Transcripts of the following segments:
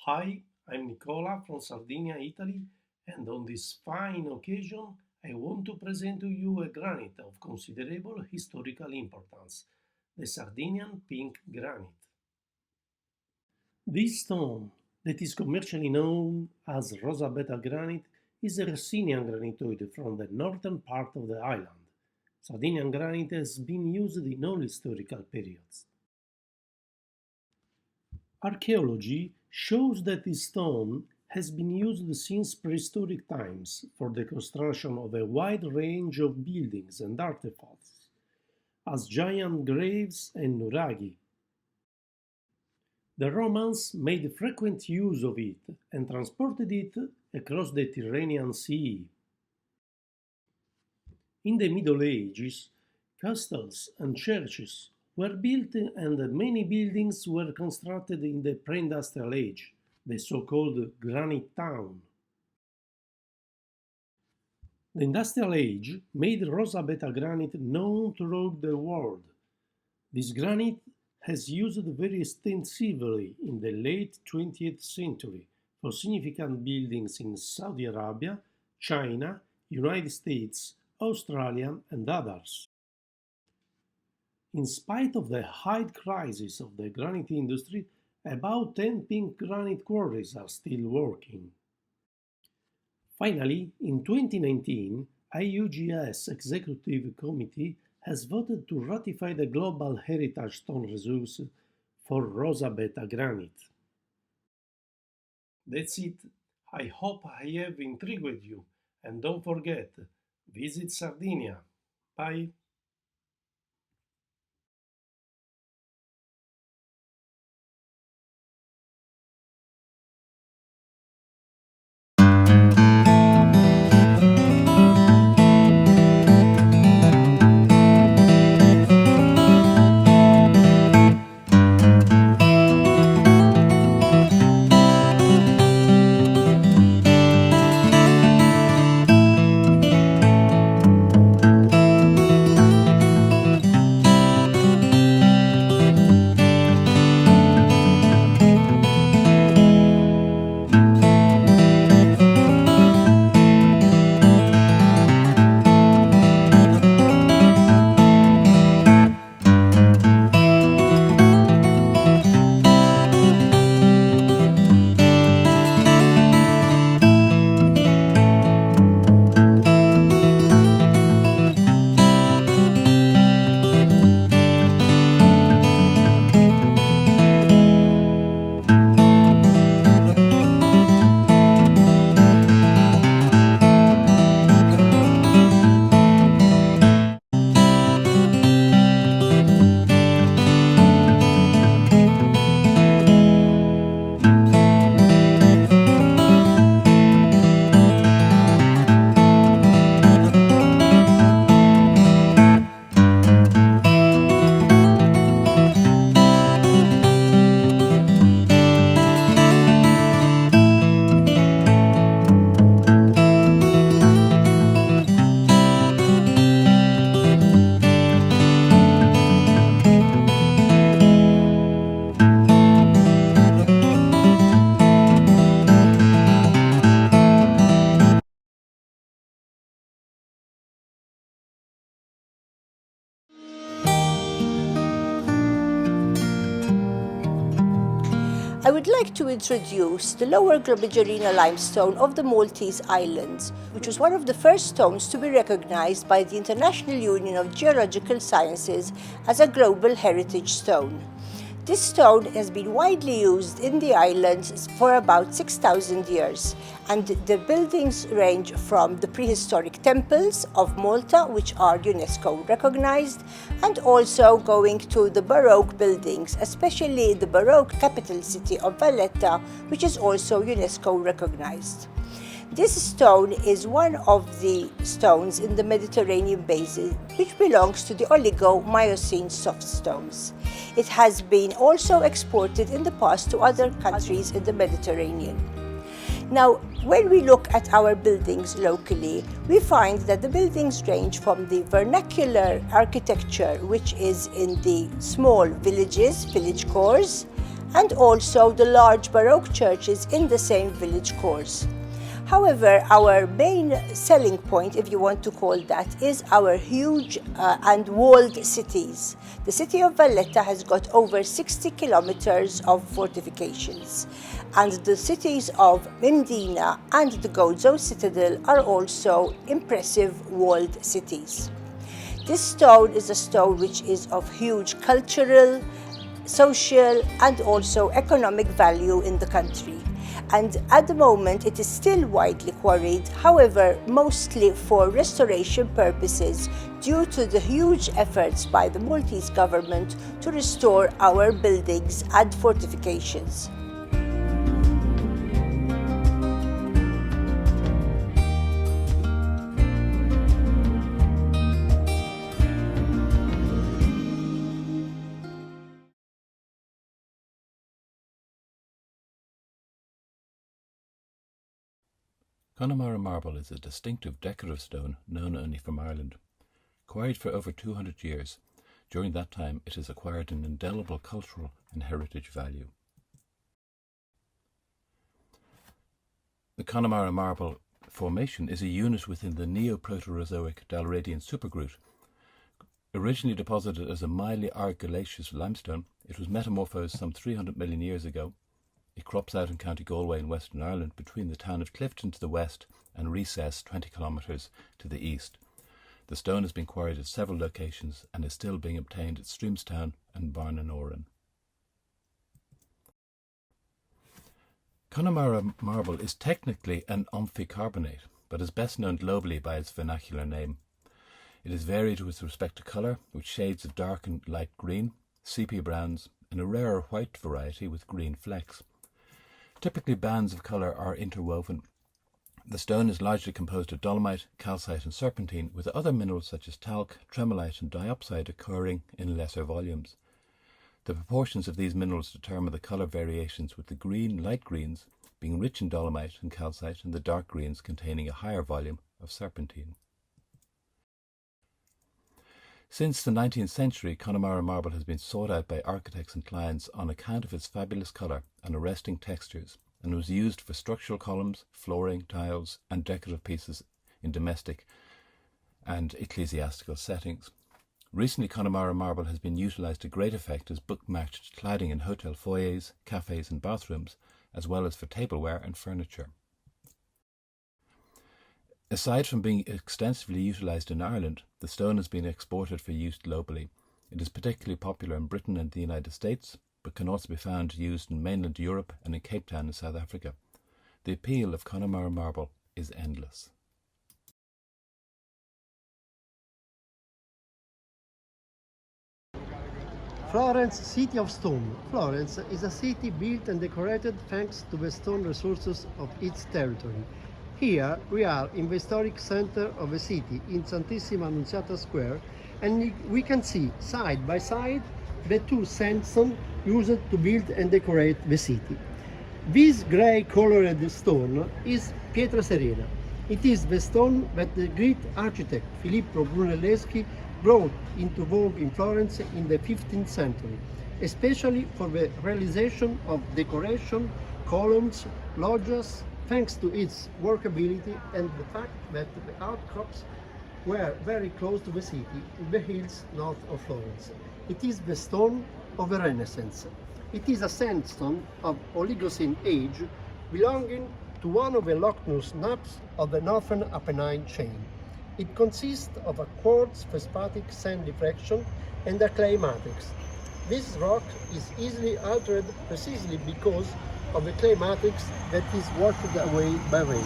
Hi, I'm Nicola from Sardinia, Italy, and on this fine occasion I want to present to you a granite of considerable historical importance, the Sardinian pink granite. This stone, that is commercially known as Rosa Beta granite, is a Rossinian granitoid from the northern part of the island. Sardinian granite has been used in all historical periods. Archaeology shows that this stone has been used since prehistoric times for the construction of a wide range of buildings and artifacts, as giant graves and nuraghi. The Romans made frequent use of it and transported it across the Tyrrhenian Sea. In the Middle Ages, castles and churches were built and many buildings were constructed in the pre-industrial age, the so-called Granite Town. The industrial age made Rosa Beta granite known throughout the world. This granite has used very extensively in the late 20th century for significant buildings in Saudi Arabia, China, United States, Australia, and others. In spite of the high crisis of the granite industry, about 10 pink granite quarries are still working. Finally, in 2019, IUGS Executive Committee has voted to ratify the Global Heritage Stone Resource for Rosa Beta granite. That's it. I hope I have intrigued you, and don't forget, visit Sardinia. Bye. I would like to introduce the Lower Globigerina limestone of the Maltese Islands, which was one of the first stones to be recognized by the International Union of Geological Sciences as a global heritage stone. This stone has been widely used in the islands for about 6,000 years, and the buildings range from the prehistoric temples of Malta, which are UNESCO recognized, and also going to the Baroque buildings, especially the Baroque capital city of Valletta, which is also UNESCO recognized. This stone is one of the stones in the Mediterranean basin, which belongs to the Oligo-Miocene softstones. It has been also exported in the past to other countries in the Mediterranean. Now, when we look at our buildings locally, we find that the buildings range from the vernacular architecture, which is in the small villages, village cores, and also the large Baroque churches in the same village course. However, our main selling point, if you want to call that, is our huge and walled cities. The city of Valletta has got over 60 kilometers of fortifications, and the cities of Mendina and the Gozo citadel are also impressive walled cities. This stone is a stone which is of huge cultural, social and also economic value in the country. And at the moment it is still widely quarried, however mostly for restoration purposes due to the huge efforts by the Maltese government to restore our buildings and fortifications. Connemara marble is a distinctive decorative stone known only from Ireland. Quarried for over 200 years, during that time it has acquired an indelible cultural and heritage value. The Connemara marble formation is a unit within the Neoproterozoic Dalradian supergroup. Originally deposited as a mildly argillaceous limestone, it was metamorphosed some 300 million years ago. It crops out in County Galway in Western Ireland between the town of Clifton to the west and Recess 20 kilometres to the east. The stone has been quarried at several locations and is still being obtained at Streamstown and Barnanoran. Connemara marble is technically an amphicarbonate, but is best known globally by its vernacular name. It is varied with respect to colour, with shades of dark and light green, sepia browns, and a rarer white variety with green flecks. Typically bands of colour are interwoven. The stone is largely composed of dolomite, calcite and serpentine, with other minerals such as talc, tremolite and diopside occurring in lesser volumes. The proportions of these minerals determine the colour variations, with the green, light greens being rich in dolomite and calcite and the dark greens containing a higher volume of serpentine. Since the 19th century, Connemara marble has been sought out by architects and clients on account of its fabulous colour and arresting textures, and was used for structural columns, flooring, tiles and decorative pieces in domestic and ecclesiastical settings. Recently, Connemara marble has been utilised to great effect as bookmarked cladding in hotel foyers, cafes and bathrooms, as well as for tableware and furniture. Aside from being extensively utilised in Ireland, the stone has been exported for use globally. It is particularly popular in Britain and the United States, but can also be found used in mainland Europe and in Cape Town in South Africa. The appeal of Connemara marble is endless. Florence, City of Stone. Florence is a city built and decorated thanks to the stone resources of its territory. Here we are in the historic center of the city, in Santissima Annunziata Square, and we can see side by side the two sandstones used to build and decorate the city. This grey colored stone is Pietra Serena. It is the stone that the great architect Filippo Brunelleschi brought into vogue in Florence in the 15th century, especially for the realization of decoration, columns, loggias, thanks to its workability and the fact that the outcrops were very close to the city, in the hills north of Florence. It is the stone of the Renaissance. It is a sandstone of Oligocene age belonging to one of the lacunous nappes of the northern Apennine chain. It consists of a quartz feldspathic sand diffraction and a clay matrix. This rock is easily altered precisely because of the clay matrix that is washed away by rain.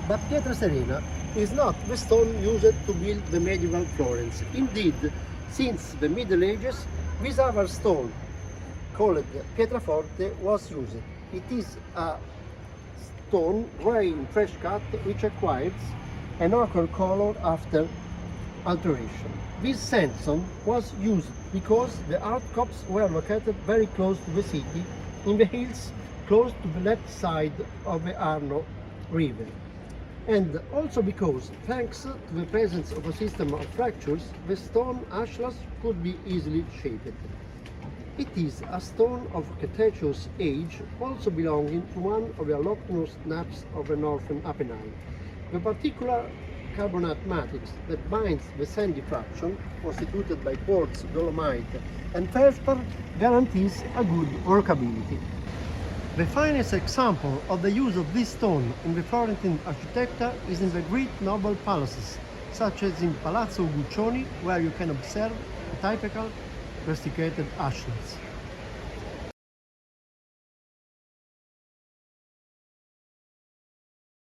But Pietra Serena is not the stone used to build the medieval Florence. Indeed, since the Middle Ages, this other stone, called Pietraforte, was used. It is a stone grey in fresh cut which acquires an ochre color after alteration. This sandstone was used because the outcrops were located very close to the city, in the hills close to the left side of the Arno River. And also because, thanks to the presence of a system of fractures, the stone ashlars could be easily shaped. It is a stone of Cretaceous age, also belonging to one of the allothnous nappes of the northern Apennine. The particular carbonate matrix that binds the sandy fraction, constituted by quartz, dolomite and feldspar, guarantees a good workability. The finest example of the use of this stone in the Florentine architecture is in the great noble palaces, such as in Palazzo Guccioni, where you can observe typical rusticated ashlets.